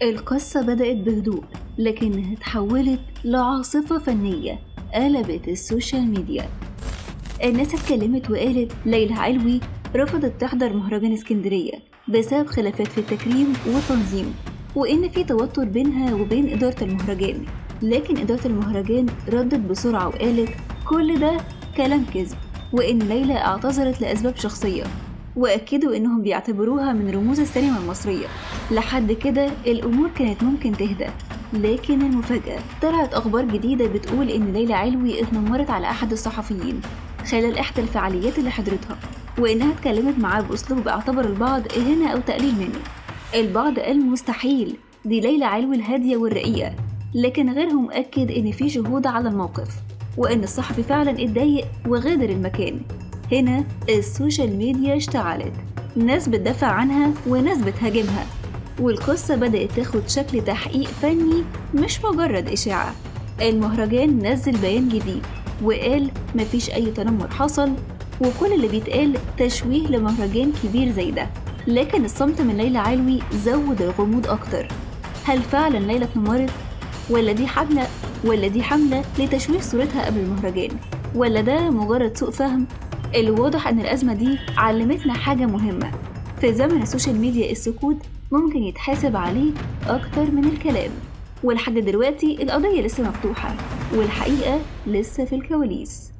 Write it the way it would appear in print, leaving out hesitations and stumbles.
القصة بدأت بهدوء لكنها اتحولت لعاصفة فنية قلبت السوشيال ميديا. الناس اتكلمت وقالت ليلى علوي رفضت تحضر مهرجان اسكندرية بسبب خلافات في التكريم والتنظيم، وإن في توتر بينها وبين إدارة المهرجان. لكن إدارة المهرجان ردت بسرعة وقالت كل ده كلام كذب، وإن ليلى اعتذرت لأسباب شخصية، وأكدوا إنهم بيعتبروها من رموز السينما المصرية. لحد كده الأمور كانت ممكن تهدى، لكن المفاجأة طلعت أخبار جديدة بتقول إن ليلى علوي اتنمرت على أحد الصحفيين خلال إحدى الفعاليات اللي حضرتها، وإنها اتكلمت معاه بأسلوب اعتبر البعض إهانة أو تقليل منه. البعض قال مستحيل، دي ليلى علوي الهادية والرقيقة، لكن غيرهم أكد إن في شهود على الموقف وإن الصحفي فعلا اتضايق وغادر المكان. هنا السوشيال ميديا اشتعلت، ناس بتدافع عنها وناس بتهاجمها، والقصة بدأت تاخد شكل تحقيق فني مش مجرد إشاعة. المهرجان نزل بيان جديد وقال مفيش أي تنمر حصل، وكل اللي بيتقال تشويه لمهرجان كبير زي ده. لكن الصمت من ليلى علوي زود الغموض أكتر. هل فعلا ليلى اتنمرت؟ ولا دي حملة لتشويه صورتها قبل المهرجان؟ ولا ده مجرد سوء فهم؟ الواضح ان الازمه دي علمتنا حاجه مهمه، في زمن السوشيال ميديا السكوت ممكن يتحاسب عليه اكتر من الكلام. ولحد دلوقتي القضيه لسه مفتوحه والحقيقه لسه في الكواليس.